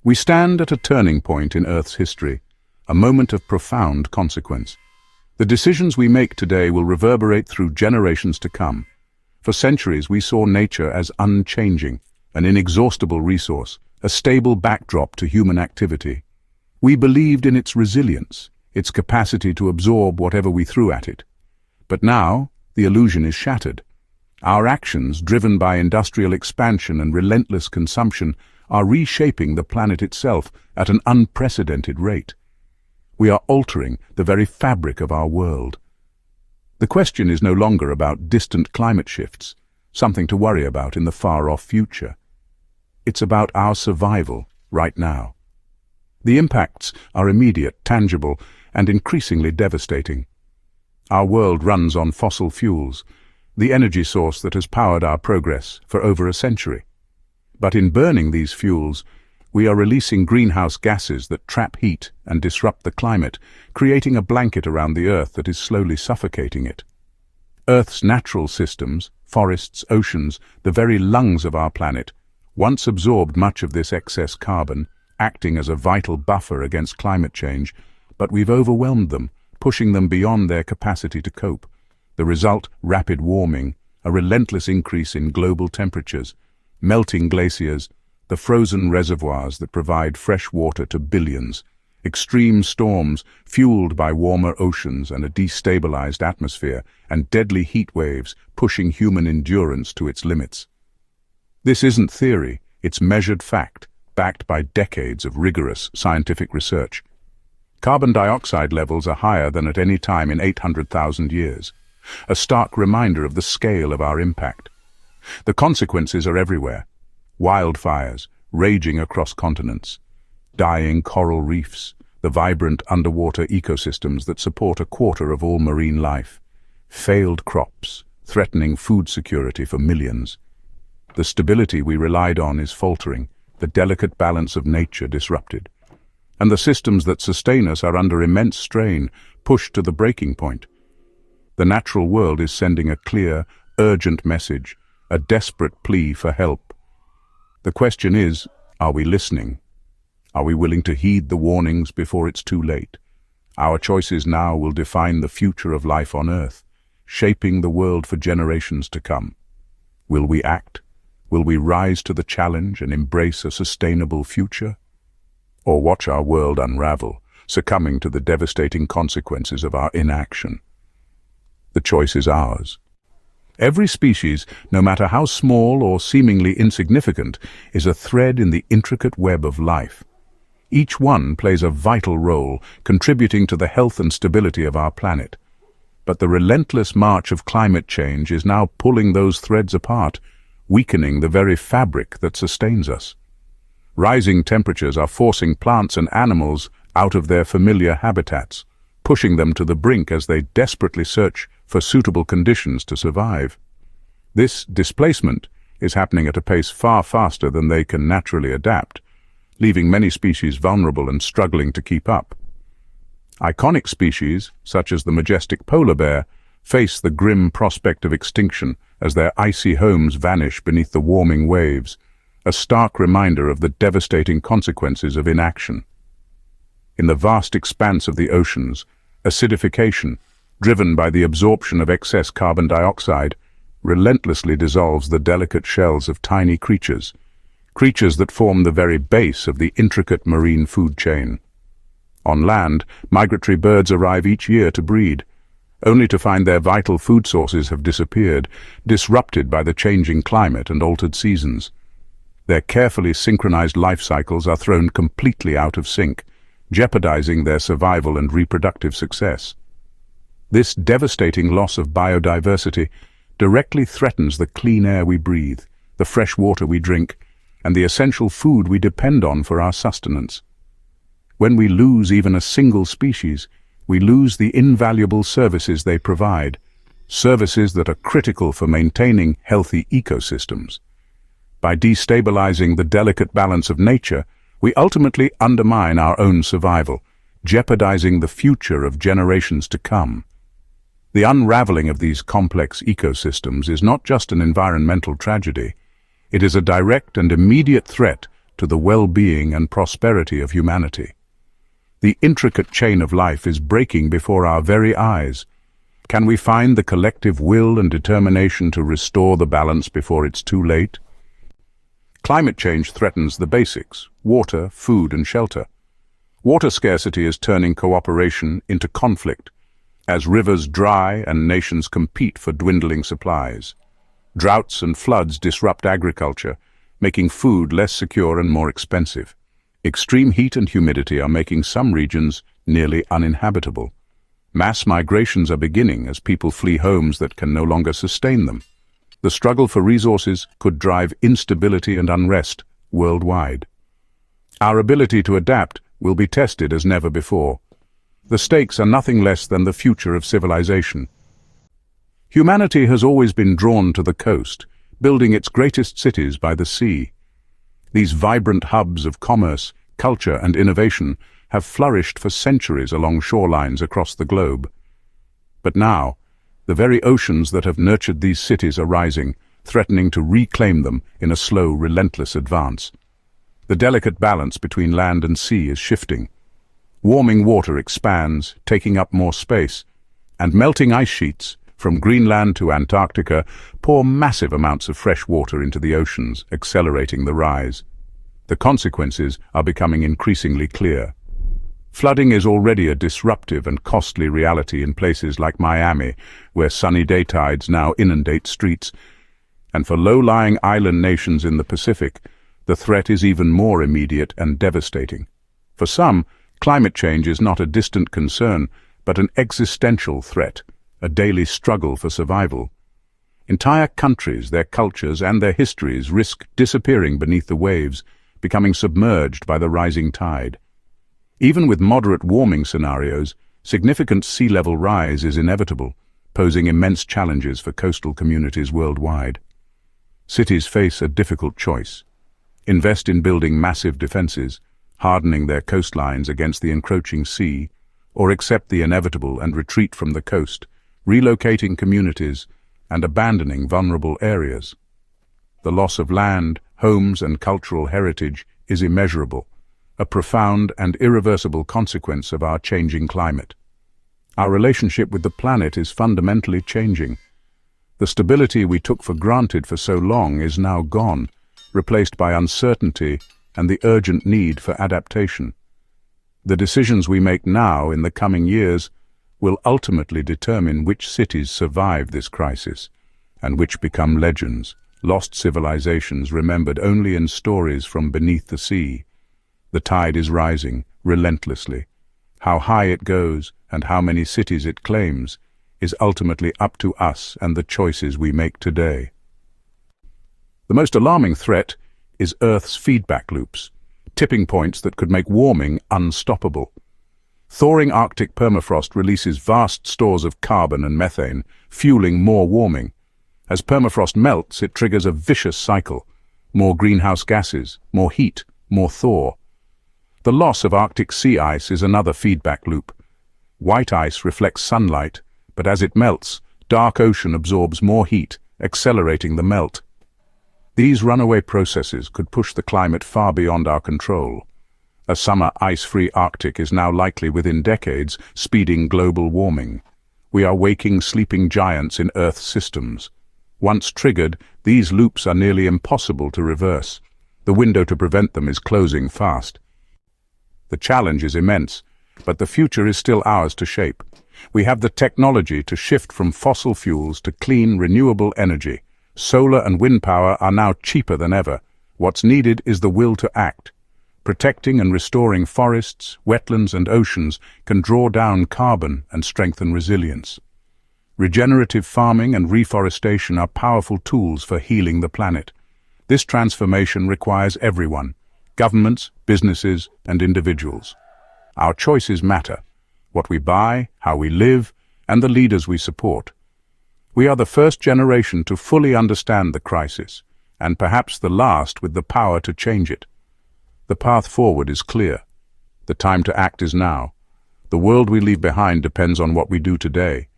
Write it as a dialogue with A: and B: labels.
A: We stand at a turning point in Earth's history, a moment of profound consequence. The decisions we make today will reverberate through generations to come. For centuries, we saw nature as unchanging, an inexhaustible resource, a stable backdrop to human activity. We believed in its resilience, its capacity to absorb whatever we threw at it. But now, the illusion is shattered. Our actions, driven by industrial expansion and relentless consumption, are reshaping the planet itself at an unprecedented rate. We are altering the very fabric of our world. The question is no longer about distant climate shifts, something to worry about in the far-off future. It's about our survival right now. The impacts are immediate, tangible, and increasingly devastating. Our world runs on fossil fuels, the energy source that has powered our progress for over a century. But in burning these fuels, we are releasing greenhouse gases that trap heat and disrupt the climate, creating a blanket around the Earth that is slowly suffocating it. Earth's natural systems, forests, oceans, the very lungs of our planet, once absorbed much of this excess carbon, acting as a vital buffer against climate change, but we've overwhelmed them, pushing them beyond their capacity to cope. The result, rapid warming, a relentless increase in global temperatures, melting glaciers, the frozen reservoirs that provide fresh water to billions, extreme storms fueled by warmer oceans and a destabilized atmosphere, and deadly heat waves pushing human endurance to its limits. This isn't theory, it's measured fact, backed by decades of rigorous scientific research. Carbon dioxide levels are higher than at any time in 800,000 years, a stark reminder of the scale of our impact. The consequences are everywhere. Wildfires raging across continents, dying coral reefs, the vibrant underwater ecosystems that support a quarter of all marine life, failed crops, threatening food security for millions. The stability we relied on is faltering, the delicate balance of nature disrupted. And the systems that sustain us are under immense strain, pushed to the breaking point. The natural world is sending a clear, urgent message, a desperate plea for help. The question is, are we listening? Are we willing to heed the warnings before it's too late? Our choices now will define the future of life on Earth, shaping the world for generations to come. Will we act? Will we rise to the challenge and embrace a sustainable future? Or watch our world unravel, succumbing to the devastating consequences of our inaction? The choice is ours. Every species, no matter how small or seemingly insignificant, is a thread in the intricate web of life. Each one plays a vital role, contributing to the health and stability of our planet. But the relentless march of climate change is now pulling those threads apart, weakening the very fabric that sustains us. Rising temperatures are forcing plants and animals out of their familiar habitats, pushing them to the brink as they desperately search for suitable conditions to survive. This displacement is happening at a pace far faster than they can naturally adapt, leaving many species vulnerable and struggling to keep up. Iconic species, such as the majestic polar bear, face the grim prospect of extinction as their icy homes vanish beneath the warming waves, a stark reminder of the devastating consequences of inaction. In the vast expanse of the oceans, acidification, driven by the absorption of excess carbon dioxide, relentlessly dissolves the delicate shells of tiny creatures that form the very base of the intricate marine food chain. On land, migratory birds arrive each year to breed, only to find their vital food sources have disappeared, disrupted by the changing climate and altered seasons. Their carefully synchronized life cycles are thrown completely out of sync, jeopardizing their survival and reproductive success. This devastating loss of biodiversity directly threatens the clean air we breathe, the fresh water we drink, and the essential food we depend on for our sustenance. When we lose even a single species, we lose the invaluable services they provide, services that are critical for maintaining healthy ecosystems. By destabilizing the delicate balance of nature, we ultimately undermine our own survival, jeopardizing the future of generations to come. The unraveling of these complex ecosystems is not just an environmental tragedy. It is a direct and immediate threat to the well-being and prosperity of humanity. The intricate chain of life is breaking before our very eyes. Can we find the collective will and determination to restore the balance before it's too late? Climate change threatens the basics: water, food, and shelter. Water scarcity is turning cooperation into conflict, as rivers dry and nations compete for dwindling supplies. Droughts and floods disrupt agriculture, making food less secure and more expensive. Extreme heat and humidity are making some regions nearly uninhabitable. Mass migrations are beginning as people flee homes that can no longer sustain them. The struggle for resources could drive instability and unrest worldwide. Our ability to adapt will be tested as never before. The stakes are nothing less than the future of civilization. Humanity has always been drawn to the coast, building its greatest cities by the sea. These vibrant hubs of commerce, culture, and innovation have flourished for centuries along shorelines across the globe. But now, the very oceans that have nurtured these cities are rising, threatening to reclaim them in a slow, relentless advance. The delicate balance between land and sea is shifting. Warming water expands, taking up more space, and melting ice sheets, from Greenland to Antarctica, pour massive amounts of fresh water into the oceans, accelerating the rise. The consequences are becoming increasingly clear. Flooding is already a disruptive and costly reality in places like Miami, where sunny day tides now inundate streets. And for low-lying island nations in the Pacific, the threat is even more immediate and devastating. For some, climate change is not a distant concern, but an existential threat, a daily struggle for survival. Entire countries, their cultures, and their histories risk disappearing beneath the waves, becoming submerged by the rising tide. Even with moderate warming scenarios, significant sea level rise is inevitable, posing immense challenges for coastal communities worldwide. Cities face a difficult choice: invest in building massive defenses, hardening their coastlines against the encroaching sea, or accept the inevitable and retreat from the coast, relocating communities and abandoning vulnerable areas. The loss of land, homes, and cultural heritage is immeasurable, a profound and irreversible consequence of our changing climate. Our relationship with the planet is fundamentally changing. The stability we took for granted for so long is now gone, replaced by uncertainty and the urgent need for adaptation. The decisions we make now in the coming years will ultimately determine which cities survive this crisis and which become legends, lost civilizations remembered only in stories from beneath the sea. The tide is rising, relentlessly. How high it goes and how many cities it claims is ultimately up to us and the choices we make today. The most alarming threat is Earth's feedback loops, tipping points that could make warming unstoppable. Thawing Arctic permafrost releases vast stores of carbon and methane, fueling more warming. As permafrost melts, it triggers a vicious cycle: more greenhouse gases, more heat, more thaw. The loss of Arctic sea ice is another feedback loop. White ice reflects sunlight, but as it melts, dark ocean absorbs more heat, accelerating the melt. These runaway processes could push the climate far beyond our control. A summer ice-free Arctic is now likely within decades, speeding global warming. We are waking sleeping giants in Earth's systems. Once triggered, these loops are nearly impossible to reverse. The window to prevent them is closing fast. The challenge is immense, but the future is still ours to shape. We have the technology to shift from fossil fuels to clean, renewable energy. Solar and wind power are now cheaper than ever. What's needed is the will to act. Protecting and restoring forests, wetlands, and oceans can draw down carbon and strengthen resilience. Regenerative farming and reforestation are powerful tools for healing the planet. This transformation requires everyone: governments, businesses, and individuals. Our choices matter: what we buy, how we live, and the leaders we support. We are the first generation to fully understand the crisis, and perhaps the last with the power to change it. The path forward is clear. The time to act is now. The world we leave behind depends on what we do today.